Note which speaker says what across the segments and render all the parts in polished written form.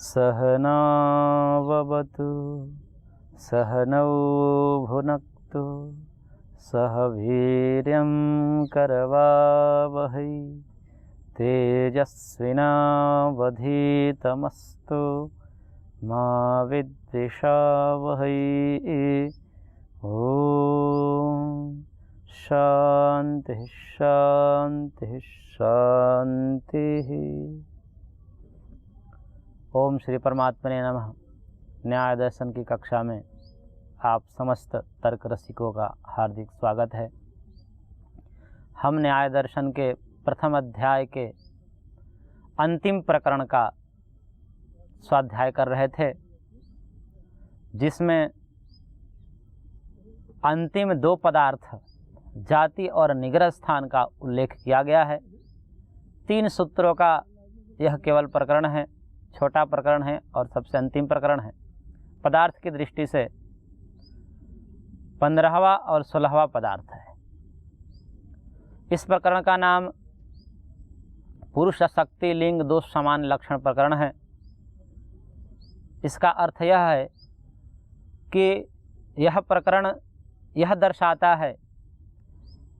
Speaker 1: सहनाववतु सहनौ भुनक्तु सह वीर्यं करवावहै तेजस्विनावधीतमस्तु मा विद्विषावहै। ओम शांति शांति शांति। ओम श्री परमात्मने नमः। न्याय दर्शन की कक्षा में आप समस्त तर्क रसिकों का हार्दिक स्वागत है। हम न्याय दर्शन के प्रथम अध्याय के अंतिम प्रकरण का स्वाध्याय कर रहे थे, जिसमें अंतिम दो पदार्थ जाति और निग्रह स्थान का उल्लेख किया गया है। 3 सूत्रों का यह केवल प्रकरण है, छोटा प्रकरण है और सबसे अंतिम प्रकरण है। पदार्थ की दृष्टि से 15वां और 16वां पदार्थ है। इस प्रकरण का नाम पुरुष शक्ति लिंग दोष समान लक्षण प्रकरण है। इसका अर्थ यह है कि यह प्रकरण यह दर्शाता है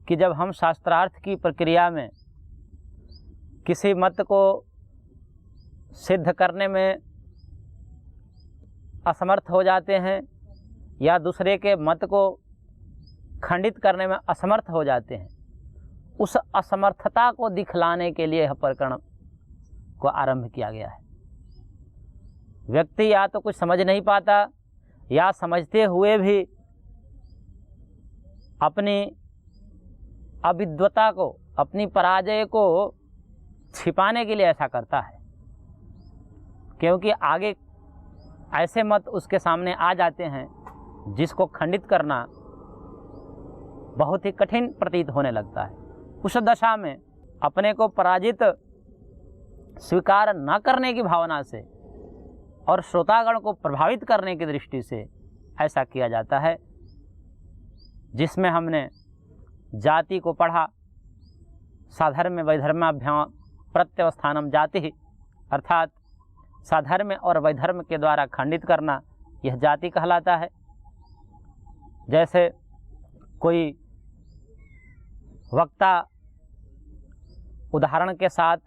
Speaker 1: कि जब हम शास्त्रार्थ की प्रक्रिया में किसी मत को सिद्ध करने में असमर्थ हो जाते हैं या दूसरे के मत को खंडित करने में असमर्थ हो जाते हैं, उस असमर्थता को दिखलाने के लिए यह प्रकरण को आरंभ किया गया है। व्यक्ति या तो कुछ समझ नहीं पाता या समझते हुए भी अपनी अविद्वता को, अपनी पराजय को छिपाने के लिए ऐसा करता है, क्योंकि आगे ऐसे मत उसके सामने आ जाते हैं जिसको खंडित करना बहुत ही कठिन प्रतीत होने लगता है। उस दशा में अपने को पराजित स्वीकार न करने की भावना से और श्रोतागण को प्रभावित करने की दृष्टि से ऐसा किया जाता है, जिसमें हमने जाति को पढ़ा। साधर्म वैधर्माभ्याम प्रत्यवस्थानम जाति, अर्थात साधर्म और वैधर्म के द्वारा खंडित करना यह जाति कहलाता है। जैसे कोई वक्ता उदाहरण के साथ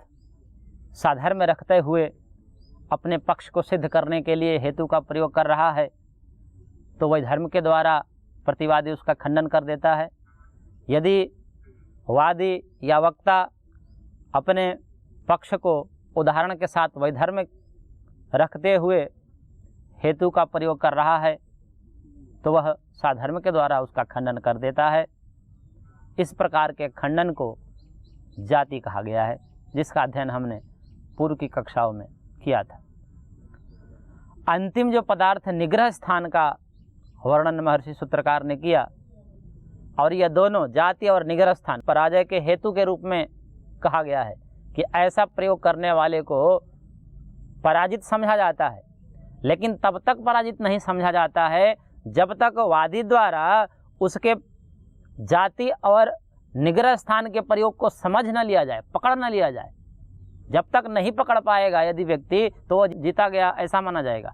Speaker 1: साधर्म रखते हुए अपने पक्ष को सिद्ध करने के लिए हेतु का प्रयोग कर रहा है, तो वैधर्म के द्वारा प्रतिवादी उसका खंडन कर देता है। यदि वादी या वक्ता अपने पक्ष को उदाहरण के साथ वैधर्म रखते हुए हेतु का प्रयोग कर रहा है, तो वह साधर्म के द्वारा उसका खंडन कर देता है। इस प्रकार के खंडन को जाति कहा गया है, जिसका अध्ययन हमने पूर्व की कक्षाओं में किया था। अंतिम जो पदार्थ निग्रह स्थान का वर्णन महर्षि सूत्रकार ने किया, और यह दोनों जाति और निग्रह स्थान पराजय के हेतु के रूप में कहा गया है कि ऐसा प्रयोग करने वाले को पराजित समझा जाता है, लेकिन तब तक पराजित नहीं समझा जाता है जब तक वादी द्वारा उसके जाति और निग्रह स्थान के प्रयोग को समझ न लिया जाए, पकड़ न लिया जाए। जब तक नहीं पकड़ पाएगा यदि व्यक्ति, तो वो जीता गया ऐसा माना जाएगा।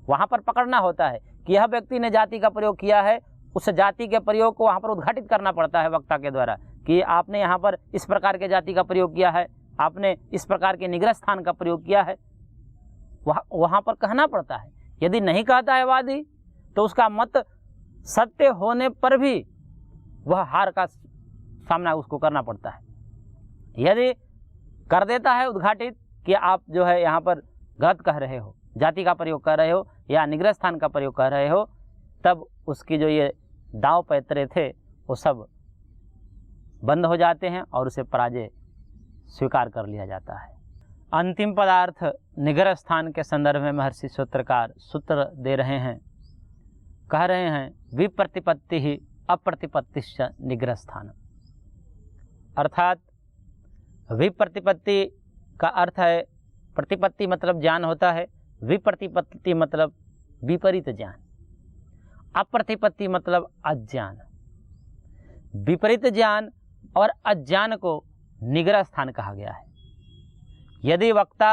Speaker 1: वहाँ पर पकड़ना होता है कि यह व्यक्ति ने जाति का प्रयोग किया है, उस जाति के प्रयोग को वहाँ पर उद्घाटित करना पड़ता है वक्ता के द्वारा कि आपने यहाँ पर इस प्रकार के जाति का प्रयोग किया है, आपने इस प्रकार के निग्रह स्थान का प्रयोग किया है, वहाँ पर कहना पड़ता है। यदि नहीं कहता है वादी, तो उसका मत सत्य होने पर भी वह हार का सामना उसको करना पड़ता है। यदि कर देता है उद्घाटित कि आप जो है यहाँ पर गलत कह रहे हो, जाति का प्रयोग कर रहे हो या निग्रह स्थान का प्रयोग कर रहे हो, तब उसकी जो ये दांव पैतरे थे वो सब बंद हो जाते हैं और उसे पराजय स्वीकार कर लिया जाता है। अंतिम पदार्थ निग्रह स्थान के संदर्भ में महर्षि सूत्रकार सूत्र दे रहे हैं, कह रहे हैं विप्रतिपत्ति ही अप्रतिपत्तिश्च निग्रह स्थान। अर्थात विप्रतिपत्ति का अर्थ है, प्रतिपत्ति मतलब ज्ञान होता है, विप्रतिपत्ति मतलब विपरीत ज्ञान, अप्रतिपत्ति मतलब अज्ञान। विपरीत ज्ञान और अज्ञान को निग्रह स्थान कहा गया है। यदि वक्ता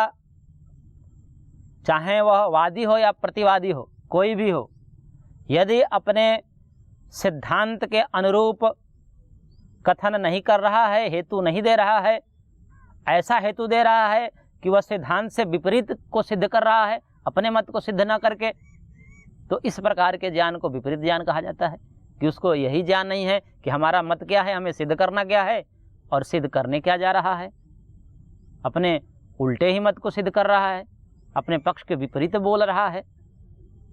Speaker 1: चाहे वह वादी हो या प्रतिवादी हो, कोई भी हो, यदि अपने सिद्धांत के अनुरूप कथन नहीं कर रहा है, हेतु नहीं दे रहा है, ऐसा हेतु दे रहा है कि वह सिद्धांत से विपरीत को सिद्ध कर रहा है, अपने मत को सिद्ध न करके, तो इस प्रकार के ज्ञान को विपरीत ज्ञान कहा जाता है कि उसको यही ज्ञान नहीं है कि हमारा मत क्या है, हमें सिद्ध करना क्या है और सिद्ध करने क्या जा रहा है। अपने उल्टे ही मत को सिद्ध कर रहा है, अपने पक्ष के विपरीत बोल रहा है।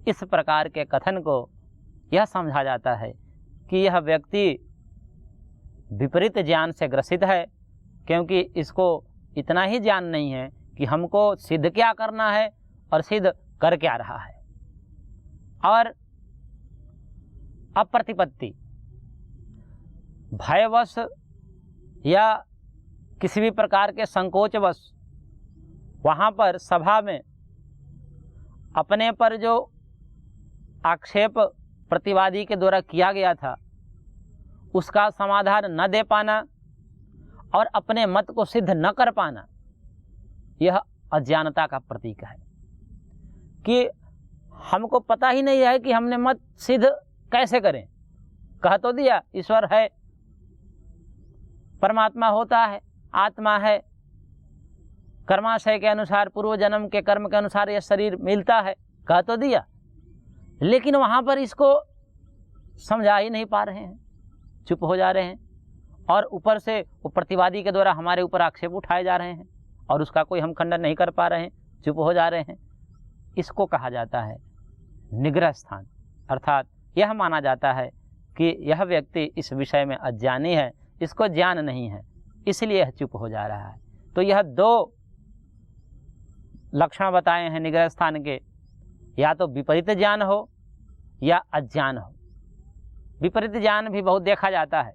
Speaker 1: इस प्रकार के कथन को यह समझा जाता है कि यह व्यक्ति विपरीत ज्ञान से ग्रसित है, क्योंकि इसको इतना ही ज्ञान नहीं है कि हमको सिद्ध क्या करना है और सिद्ध कर क्या रहा है। और अप्रतिपत्ति, भयवश या किसी भी प्रकार के संकोचवश वहाँ पर सभा में अपने पर जो आक्षेप प्रतिवादी के द्वारा किया गया था उसका समाधान न दे पाना और अपने मत को सिद्ध न कर पाना, यह अज्ञानता का प्रतीक है कि हमको पता ही नहीं है कि हमने मत सिद्ध कैसे करें। कह तो दिया ईश्वर है, परमात्मा होता है, आत्मा है, कर्माशय के अनुसार, पूर्व जन्म के कर्म के अनुसार यह शरीर मिलता है, कह तो दिया, लेकिन वहाँ पर इसको समझा ही नहीं पा रहे हैं, चुप हो जा रहे हैं और ऊपर से वो प्रतिवादी के द्वारा हमारे ऊपर आक्षेप उठाए जा रहे हैं और उसका कोई हम खंडन नहीं कर पा रहे हैं, चुप हो जा रहे हैं। इसको कहा जाता है निग्रह स्थान, अर्थात यह माना जाता है कि यह व्यक्ति इस विषय में अज्ञानी है, इसको ज्ञान नहीं है, इसलिए यह चुप हो जा रहा है। तो यह दो लक्षण बताए हैं निग्रह स्थान के, या तो विपरीत ज्ञान हो या अज्ञान हो। विपरीत ज्ञान भी बहुत देखा जाता है।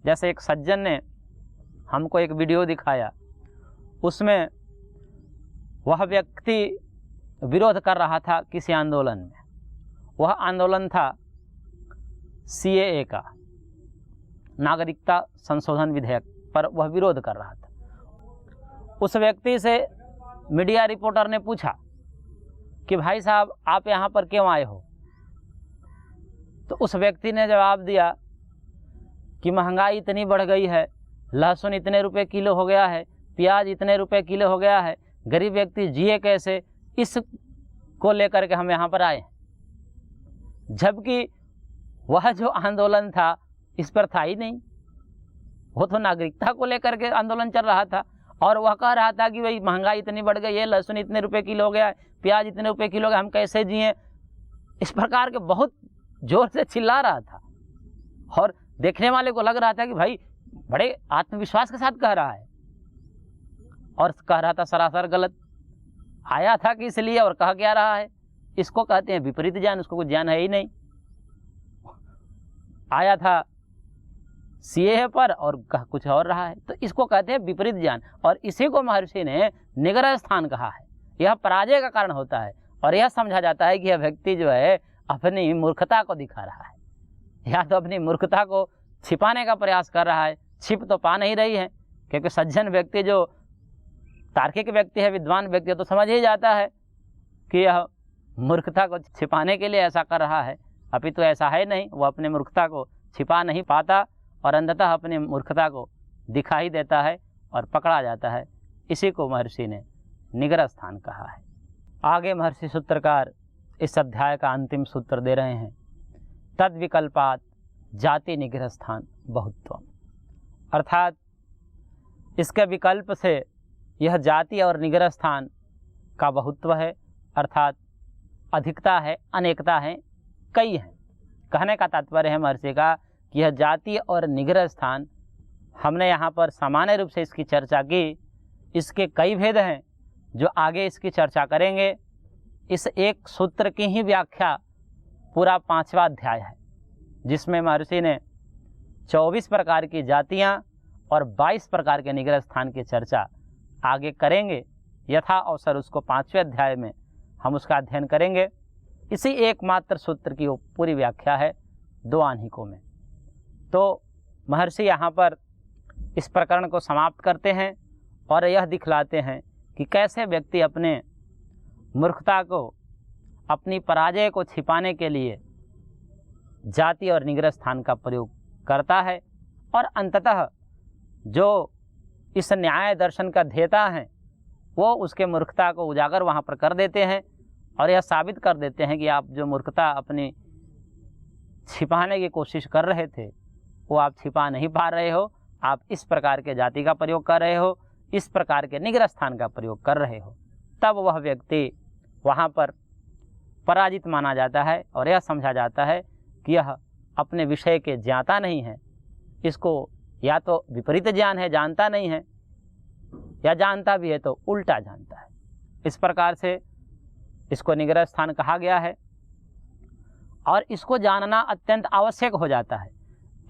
Speaker 1: जैसे एक सज्जन ने हमको एक वीडियो दिखाया, उसमें वह व्यक्ति विरोध कर रहा था किसी आंदोलन में। वह आंदोलन था CAA का, नागरिकता संशोधन विधेयक पर वह विरोध कर रहा था। उस व्यक्ति से मीडिया रिपोर्टर ने पूछा कि भाई साहब आप यहाँ पर क्यों आए हो? तो उस व्यक्ति ने जवाब दिया कि महंगाई इतनी बढ़ गई है, लहसुन इतने रुपए किलो हो गया है, प्याज इतने रुपए किलो हो गया है, गरीब व्यक्ति जिए कैसे, इस को लेकर के हम यहाँ पर आए। जबकि वह जो आंदोलन था इस पर था ही नहीं, वो तो नागरिकता को लेकर के आंदोलन चल रहा था और वह कह रहा था कि भाई महंगाई इतनी बढ़ गई है, लहसुन इतने रुपए किलो हो गया है, प्याज इतने रुपए किलो हो गया, हम कैसे जिए। इस प्रकार के बहुत जोर से चिल्ला रहा था और देखने वाले को लग रहा था कि भाई बड़े आत्मविश्वास के साथ कह रहा है, और कह रहा था सरासर गलत। आया था कि इसलिए और कह क्या रहा है, इसको कहते हैं विपरीत ज्ञान, उसको कुछ ज्ञान है ही नहीं। आया था CAA पर और कह कुछ और रहा है, तो इसको कहते हैं विपरीत ज्ञान। और इसी को महर्षि ने निग्रह स्थान कहा है। यह पराजय का कारण होता है और यह समझा जाता है कि यह व्यक्ति जो है अपनी मूर्खता को दिखा रहा है, या तो अपनी मूर्खता को छिपाने का प्रयास कर रहा है। छिप तो पा नहीं रही है, क्योंकि सज्जन व्यक्ति जो तार्किक व्यक्ति है, विद्वान व्यक्ति है, तो समझ ही जाता है कि यह मूर्खता को छिपाने के लिए ऐसा कर रहा है, अभी तो ऐसा है नहीं। वो अपने मूर्खता को छिपा नहीं पाता और अंततः अपनी मूर्खता को दिखा ही देता है और पकड़ा जाता है। इसी को महर्षि ने निग्रह स्थान कहा है। आगे महर्षि सूत्रकार इस अध्याय का अंतिम सूत्र दे रहे हैं, तद विकल्पात जाति निग्रह स्थान बहुत्वम, अर्थात इसके विकल्प से यह जाति और निग्रह स्थान का बहुत्व है, अर्थात अधिकता है, अनेकता है, कई हैं। कहने का तात्पर्य है महर्षि का कि यह जाति और निग्रह स्थान, हमने यहाँ पर सामान्य रूप से इसकी चर्चा की, इसके कई भेद हैं जो आगे इसकी चर्चा करेंगे। इस एक सूत्र की ही व्याख्या पूरा 5वां अध्याय है, जिसमें महर्षि ने 24 प्रकार की जातियाँ और 22 प्रकार के निग्रह स्थान की चर्चा आगे करेंगे। यथा अवसर उसको 5वें अध्याय में हम उसका अध्ययन करेंगे। इसी एकमात्र सूत्र की वो पूरी व्याख्या है 2 आह्निकों में। तो महर्षि यहाँ पर इस प्रकरण को समाप्त करते हैं और यह दिखलाते हैं कि कैसे व्यक्ति अपने मूर्खता को, अपनी पराजय को छिपाने के लिए जाति और निग्रह स्थान का प्रयोग करता है। और अंततः जो इस न्याय दर्शन का ध्येता हैं वो उसके मूर्खता को उजागर वहाँ पर कर देते हैं और यह साबित कर देते हैं कि आप जो मूर्खता अपनी छिपाने की कोशिश कर रहे थे वो आप छिपा नहीं पा रहे हो, आप इस प्रकार के जाति का प्रयोग कर रहे हो, इस प्रकार के निग्रह स्थान का प्रयोग कर रहे हो। तब वह व्यक्ति वहाँ पर पराजित माना जाता है और यह समझा जाता है कि यह अपने विषय के ज्ञाता नहीं है, इसको या तो विपरीत ज्ञान है, जानता नहीं है, या जानता भी है तो उल्टा जानता है। इस प्रकार से इसको निग्रह स्थान कहा गया है और इसको जानना अत्यंत आवश्यक हो जाता है,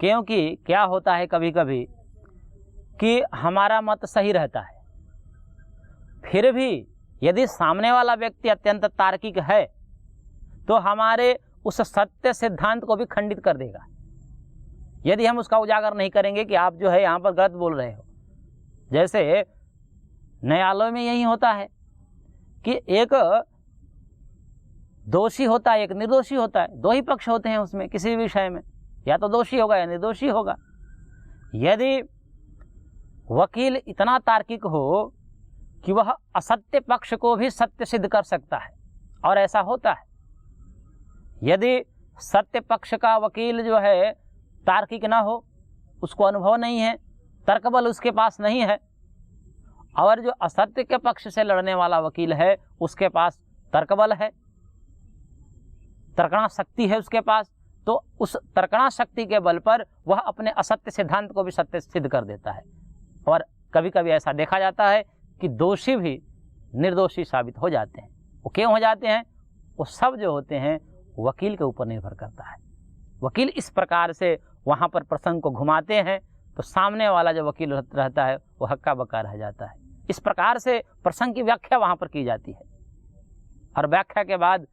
Speaker 1: क्योंकि क्या होता है कभी कभी कि हमारा मत सही रहता है, फिर भी यदि सामने वाला व्यक्ति अत्यंत तार्किक है तो हमारे उस सत्य सिद्धांत को भी खंडित कर देगा यदि हम उसका उजागर नहीं करेंगे कि आप जो है यहाँ पर गलत बोल रहे हो। जैसे न्यायालय में यही होता है कि एक दोषी होता है, एक निर्दोषी होता है, दो ही पक्ष होते हैं उसमें किसी भी विषय में, या तो दोषी होगा या निर्दोषी होगा। यदि वकील इतना तार्किक हो कि वह असत्य पक्ष को भी सत्य सिद्ध कर सकता है, और ऐसा होता है, यदि सत्य पक्ष का वकील जो है तार्किक ना हो, उसको अनुभव नहीं है, तर्कबल उसके पास नहीं है, और जो असत्य के पक्ष से लड़ने वाला वकील है उसके पास तर्कबल है, तर्कणा शक्ति है उसके पास, तो उस तर्कणा शक्ति के बल पर वह अपने असत्य सिद्धांत को भी सत्य सिद्ध कर देता है। और कभी कभी ऐसा देखा जाता है कि दोषी भी निर्दोषी साबित हो जाते हैं। वो क्यों हो जाते हैं? वो सब जो होते हैं वकील के ऊपर निर्भर करता है। वकील इस प्रकार से वहाँ पर प्रसंग को घुमाते हैं तो सामने वाला जो वकील रहता है वो हक्का बक्का रह जाता है। इस प्रकार से प्रसंग की व्याख्या वहाँ पर की जाती है, और व्याख्या के बाद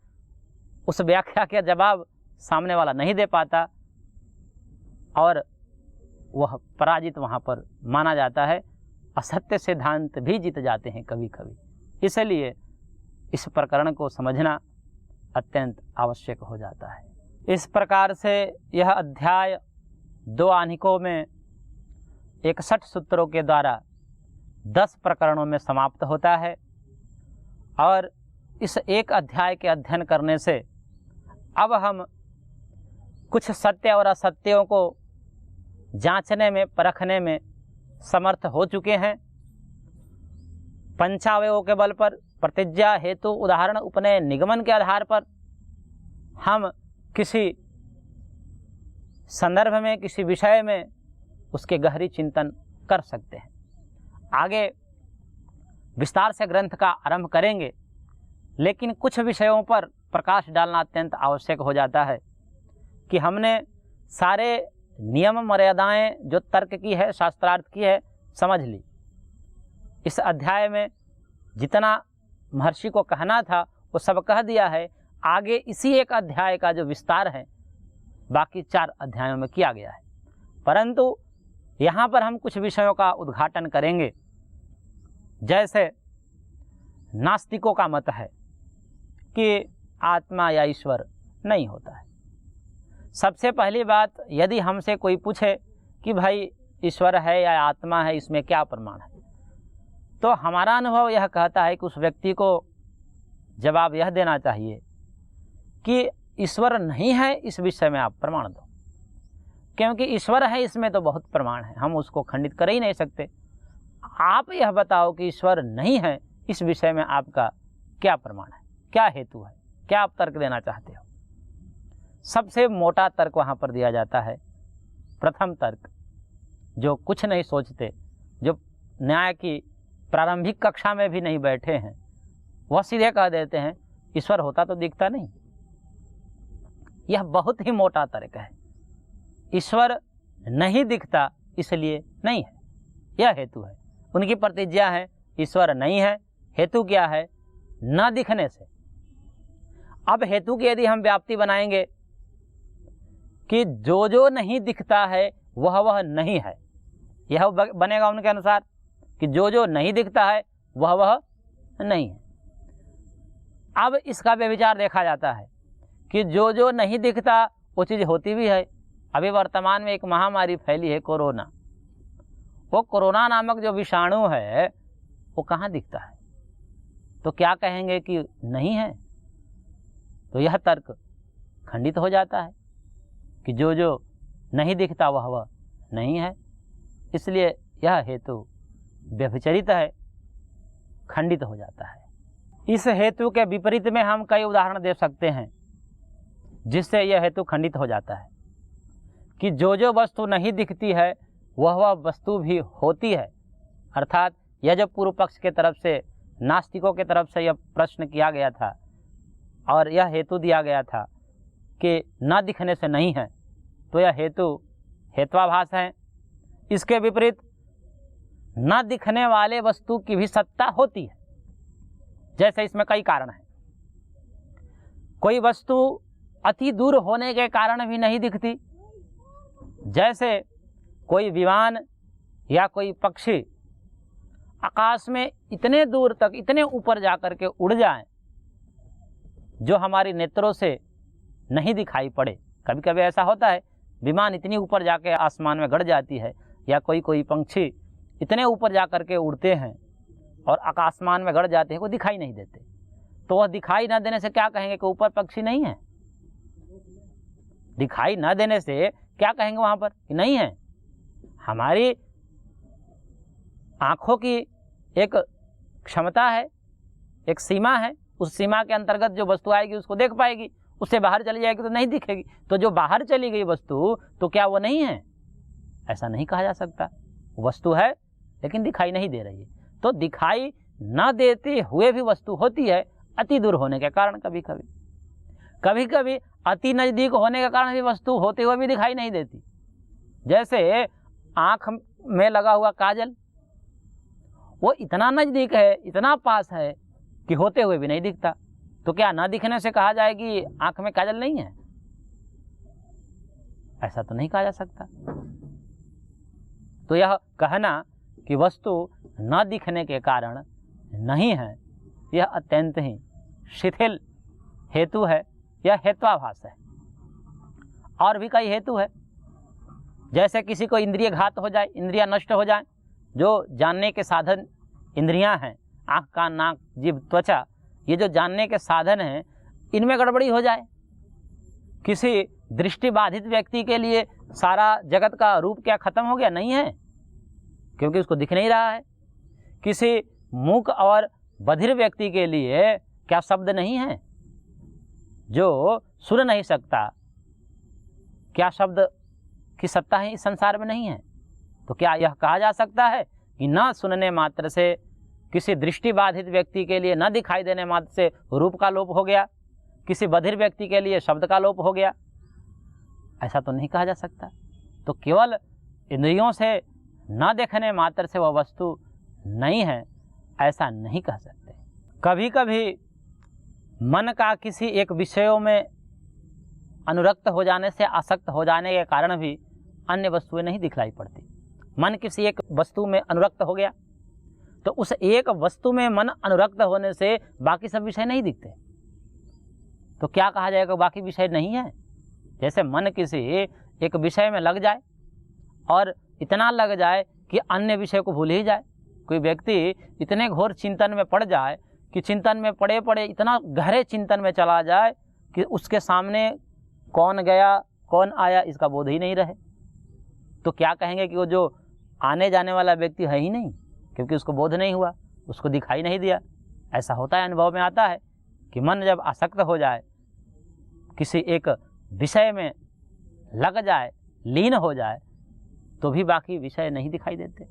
Speaker 1: उस व्याख्या का जवाब सामने वाला नहीं दे पाता और वह पराजित वहाँ पर माना जाता है। असत्य सिद्धांत भी जीत जाते हैं कभी कभी। इसलिए इस प्रकरण को समझना अत्यंत आवश्यक हो जाता है। इस प्रकार से यह अध्याय 2 आह्निकों में 61 सूत्रों के द्वारा 10 प्रकरणों में समाप्त होता है। और इस एक अध्याय के अध्ययन करने से अब हम कुछ सत्य और असत्यों को जांचने में, परखने में समर्थ हो चुके हैं। पंचावयों के बल पर, प्रतिज्ञा, हेतु, उदाहरण, उपनय, निगमन के आधार पर हम किसी संदर्भ में, किसी विषय में उसके गहरी चिंतन कर सकते हैं। आगे विस्तार से ग्रंथ का आरंभ करेंगे, लेकिन कुछ विषयों पर प्रकाश डालना अत्यंत आवश्यक हो जाता है कि हमने सारे नियम मर्यादाएं जो तर्क की है, शास्त्रार्थ की है, समझ ली। इस अध्याय में जितना महर्षि को कहना था वो सब कह दिया है। आगे इसी एक अध्याय का जो विस्तार है बाकी 4 अध्यायों में किया गया है, परंतु यहाँ पर हम कुछ विषयों का उद्घाटन करेंगे। जैसे नास्तिकों का मत है कि आत्मा या ईश्वर नहीं होता है। सबसे पहली बात, यदि हमसे कोई पूछे कि भाई ईश्वर है या आत्मा है, इसमें क्या प्रमाण है, तो हमारा अनुभव यह कहता है कि उस व्यक्ति को जवाब यह देना चाहिए कि ईश्वर नहीं है, इस विषय में आप प्रमाण दो, क्योंकि ईश्वर है इसमें तो बहुत प्रमाण है, हम उसको खंडित कर ही नहीं सकते। आप यह बताओ कि ईश्वर नहीं है, इस विषय में आपका क्या प्रमाण है, क्या हेतु है, क्या आप तर्क देना चाहते हो। सबसे मोटा तर्क वहाँ पर दिया जाता है। प्रथम तर्क, जो कुछ नहीं सोचते, जो न्याय की प्रारंभिक कक्षा में भी नहीं बैठे हैं, वह सीधे कह देते हैं ईश्वर होता तो दिखता नहीं। यह बहुत ही मोटा तर्क है। ईश्वर नहीं दिखता इसलिए नहीं है, यह हेतु है। उनकी प्रतिज्ञा है ईश्वर नहीं है, हेतु क्या है? न दिखने से। अब हेतु की यदि हम व्याप्ति बनाएंगे कि जो जो नहीं दिखता है वह नहीं है, यह बनेगा उनके अनुसार कि जो जो नहीं दिखता है वह नहीं है। अब इसका व्यभिचार देखा जाता है कि जो जो नहीं दिखता वो चीज़ होती भी है। अभी वर्तमान में एक महामारी फैली है कोरोना। वो कोरोना नामक जो विषाणु है वो कहाँ दिखता है? तो क्या कहेंगे कि नहीं है? तो यह तर्क खंडित हो जाता है कि जो जो नहीं दिखता वह नहीं है, इसलिए यह हेतु व्यभिचरित है, खंडित हो जाता है। इस हेतु के विपरीत में हम कई उदाहरण दे सकते हैं जिससे यह हेतु खंडित हो जाता है कि जो जो वस्तु नहीं दिखती है वह वस्तु भी होती है। अर्थात यह जो पूर्व पक्ष के तरफ से, नास्तिकों के तरफ से यह प्रश्न किया गया था और यह हेतु दिया गया था कि न दिखने से नहीं है, तो यह हेतु हेत्वाभास है। इसके विपरीत न दिखने वाले वस्तु की भी सत्ता होती है। जैसे इसमें कई कारण हैं। कोई वस्तु अति दूर होने के कारण भी नहीं दिखती। जैसे कोई विमान या कोई पक्षी आकाश में इतने दूर तक, इतने ऊपर जाकर के उड़ जाए जो हमारी नेत्रों से नहीं दिखाई पड़े। कभी कभी ऐसा होता है, विमान इतनी ऊपर जाके आसमान में गड़ जाती है, या कोई कोई पंछी इतने ऊपर जाकर के उड़ते हैं और आकाशमान में गड़ जाते हैं, वो दिखाई नहीं देते। तो वह दिखाई न देने से क्या कहेंगे कि ऊपर पक्षी नहीं है? दिखाई न देने से क्या कहेंगे वहाँ पर कि नहीं है? हमारी आँखों की एक क्षमता है, एक सीमा है, उस सीमा के अंतर्गत जो वस्तु आएगी उसको देख पाएगी, उससे बाहर चली जाएगी तो नहीं दिखेगी। तो जो बाहर चली गई वस्तु तो क्या वो नहीं है? ऐसा नहीं कहा जा सकता। वस्तु है लेकिन दिखाई नहीं दे रही है। तो दिखाई न देते हुए भी वस्तु होती है, अति दूर होने के कारण। कभी कभी कभी कभी अति नज़दीक होने के कारण भी वस्तु होते हुए भी दिखाई नहीं देती। जैसे आँख में लगा हुआ काजल, वो इतना नज़दीक है, इतना पास है कि होते हुए भी नहीं दिखता। तो क्या न दिखने से कहा जाए कि आँख में काजल नहीं है? ऐसा तो नहीं कहा जा सकता। तो यह कहना कि वस्तु न दिखने के कारण नहीं है, यह अत्यंत ही शिथिल हेतु है, यह हेत्वाभास है। और भी कई हेतु है। जैसे किसी को इंद्रिय घात हो जाए, इंद्रियां नष्ट हो जाए, जो जानने के साधन इंद्रियां हैं, आँख, कान, नाक, जीभ, त्वचा, ये जो जानने के साधन हैं, इनमें गड़बड़ी हो जाए। किसी दृष्टि बाधित व्यक्ति के लिए सारा जगत का रूप क्या खत्म हो गया? नहीं है, क्योंकि उसको दिख नहीं रहा है। किसी मूक और बधिर व्यक्ति के लिए क्या शब्द नहीं है? जो सुन नहीं सकता, क्या शब्द की सत्ता है इस संसार में नहीं है? तो क्या यह कहा जा सकता है कि न सुनने मात्र से किसी दृष्टि बाधित व्यक्ति के लिए, न दिखाई देने मात्र से रूप का लोप हो गया, किसी बधिर व्यक्ति के लिए शब्द का लोप हो गया? ऐसा तो नहीं कहा जा सकता। तो केवल इंद्रियों से न देखने मात्र से वह वस्तु नहीं है, ऐसा नहीं कह सकते। कभी कभी मन का किसी एक विषयों में अनुरक्त हो जाने से, आसक्त हो जाने के कारण भी अन्य वस्तुएं नहीं दिखलाई पड़ती। मन किसी एक वस्तु में अनुरक्त हो गया तो उस एक वस्तु में मन अनुरक्त होने से बाकी सब विषय नहीं दिखते। तो क्या कहा जाएगा बाकी विषय नहीं है? जैसे मन किसी एक विषय में लग जाए और इतना लग जाए कि अन्य विषय को भूल ही जाए। कोई व्यक्ति इतने घोर चिंतन में पड़ जाए कि चिंतन में पड़े पड़े इतना गहरे चिंतन में चला जाए कि उसके सामने कौन गया कौन आया इसका बोध ही नहीं रहे। तो क्या कहेंगे कि वो जो आने जाने वाला व्यक्ति है ही नहीं, क्योंकि उसको बोध नहीं हुआ, उसको दिखाई नहीं दिया। ऐसा होता है, अनुभव में आता है कि मन जब आसक्त हो जाए, किसी एक विषय में लग जाए, लीन हो जाए, तो भी बाकी विषय नहीं दिखाई देते।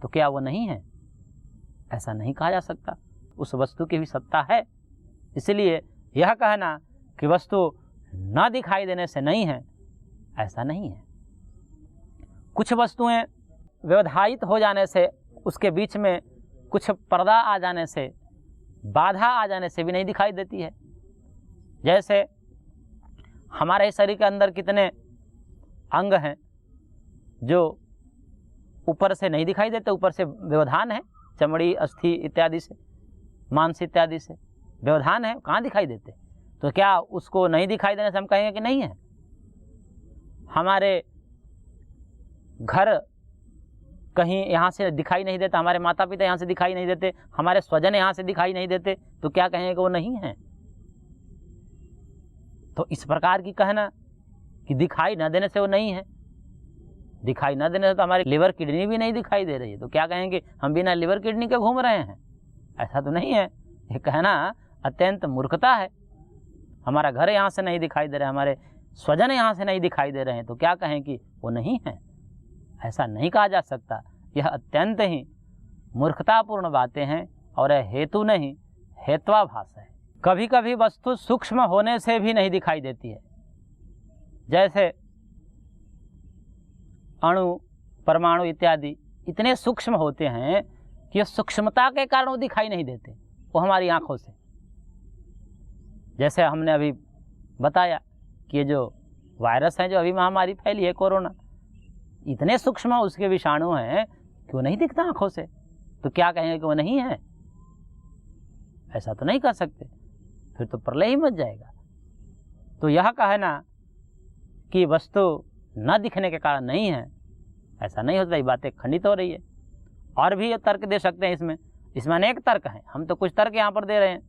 Speaker 1: तो क्या वो नहीं है? ऐसा नहीं कहा जा सकता। उस वस्तु की भी सत्ता है। इसलिए यह कहना कि वस्तु न दिखाई देने से नहीं है, ऐसा नहीं है। कुछ वस्तुएं व्यवधायित हो जाने से, उसके बीच में कुछ पर्दा आ जाने से, बाधा आ जाने से भी नहीं दिखाई देती है। जैसे हमारे शरीर के अंदर कितने अंग हैं जो ऊपर से नहीं दिखाई देते, ऊपर से व्यवधान है, चमड़ी, अस्थि इत्यादि से, मांस इत्यादि से। व्यवधान है, कहाँ दिखाई देते? तो क्या उसको नहीं दिखाई देने से हम कहेंगे कि नहीं है? हमारे घर कहीं यहाँ से दिखाई नहीं देता, हमारे माता पिता यहाँ से दिखाई नहीं देते, हमारे स्वजन यहाँ से दिखाई नहीं देते, तो क्या कहेंगे कि वो नहीं है? तो इस प्रकार की कहना कि दिखाई न देने से वो नहीं है, दिखाई न देने से तो हमारी लिवर किडनी भी नहीं दिखाई दे रही है, तो क्या कहेंगे हम बिना लिवर किडनी के घूम रहे हैं? ऐसा तो नहीं है। ये कहना अत्यंत मूर्खता है। हमारा घर यहाँ से नहीं दिखाई दे रहा है, हमारे स्वजन यहाँ से नहीं दिखाई दे रहे हैं, तो क्या कहें कि वो नहीं है? ऐसा नहीं कहा जा सकता। यह अत्यंत ही मूर्खतापूर्ण बातें हैं और यह हेतु नहीं, हेत्वाभास है। कभी कभी वस्तु सूक्ष्म होने से भी नहीं दिखाई देती है, जैसे अणु, परमाणु इत्यादि इतने सूक्ष्म होते हैं कि सूक्ष्मता के कारण वो दिखाई नहीं देते, वो हमारी आंखों से। जैसे हमने अभी बताया कि ये जो वायरस है, जो अभी महामारी फैली है कोरोना, इतने सूक्ष्म उसके विषाणु हैं कि वो नहीं दिखता आंखों से, तो क्या कहेंगे कि वो नहीं है? ऐसा तो नहीं कर सकते, फिर तो प्रलय ही मच जाएगा। तो यह कहना कि वस्तु न दिखने के कारण नहीं है, ऐसा नहीं होता, ये बातें खंडित हो रही है। और भी ये तर्क दे सकते हैं इसमें अनेक तर्क हैं, हम तो कुछ तर्क यहाँ पर दे रहे हैं।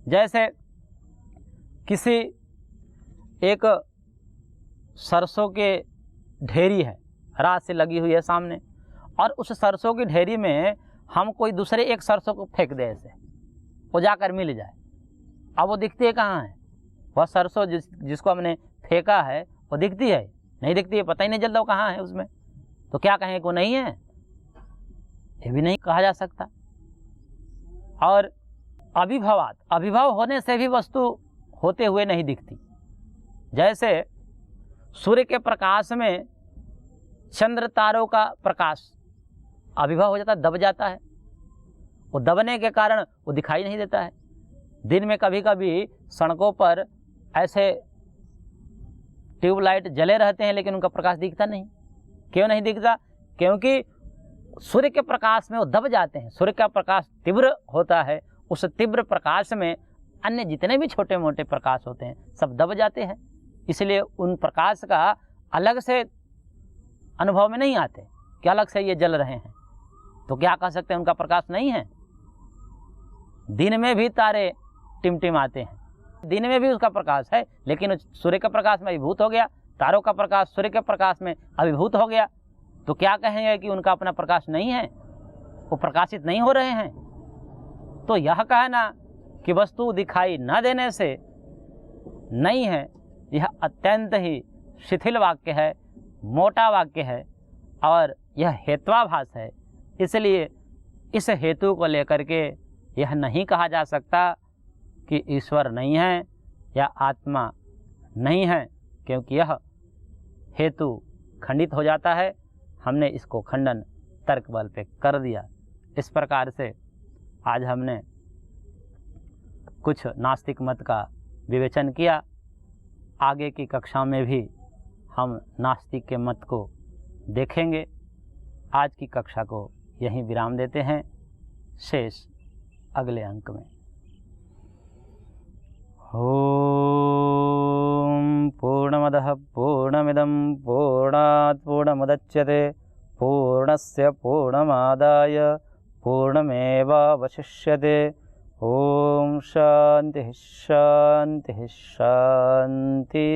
Speaker 1: जैसे किसी एक सरसों के ढेरी है, रात से लगी हुई है सामने, और उस सरसों की ढेरी में हम कोई दूसरे एक सरसों को फेंक दे, ऐसे वो जाकर मिल जाए। अब वो दिखती है कहाँ है? वह सरसों जिसको हमने फेंका है वो दिखती है? नहीं दिखती है, पता ही नहीं चलता वो कहाँ है उसमें। तो क्या कहें कि वो नहीं है? ये भी नहीं कहा जा सकता। और अभिभव होने से भी वस्तु होते हुए नहीं दिखती। जैसे सूर्य के प्रकाश में चंद्र तारों का प्रकाश अभिभव हो जाता है, दब जाता है, वो दबने के कारण वो दिखाई नहीं देता है। दिन में कभी कभी सड़कों पर ऐसे ट्यूबलाइट जले रहते हैं, लेकिन उनका प्रकाश दिखता नहीं। क्यों नहीं दिखता? क्योंकि सूर्य के प्रकाश में वो दब जाते हैं। सूर्य का प्रकाश तीव्र होता है, उस तीव्र प्रकाश में अन्य जितने भी छोटे मोटे प्रकाश होते हैं सब दब जाते हैं, इसलिए उन प्रकाश का अलग से अनुभव में नहीं आते कि अलग से ये जल रहे हैं। तो क्या कह सकते हैं उनका प्रकाश नहीं है? दिन में भी तारे टिमटिमाते हैं, दिन में भी उसका प्रकाश है, लेकिन सूर्य के प्रकाश में अभिभूत हो गया, तारों का प्रकाश सूर्य के प्रकाश में अभिभूत हो गया, तो क्या कहेंगे कि उनका अपना प्रकाश नहीं है, वो प्रकाशित नहीं हो रहे हैं? तो यह कहना कि वस्तु दिखाई न देने से नहीं है, यह अत्यंत ही शिथिल वाक्य है, मोटा वाक्य है, और यह हेत्वाभास है। इसलिए इस हेतु को लेकर के यह नहीं कहा जा सकता कि ईश्वर नहीं है या आत्मा नहीं है, क्योंकि यह हेतु खंडित हो जाता है। हमने इसको खंडन तर्क बल पे कर दिया। इस प्रकार से आज हमने कुछ नास्तिक मत का विवेचन किया। आगे की कक्षा में भी हम नास्तिक के मत को देखेंगे। आज की कक्षा को यहीं विराम देते हैं, शेष अगले अंक में। ओम पूर्णमदः पूर्णमिदं पूर्णात् पूर्णमुदच्यते पूर्णस्य पूर्णमादाय पूर्णमेवावशिष्यते। ओम शांति शांति शांति।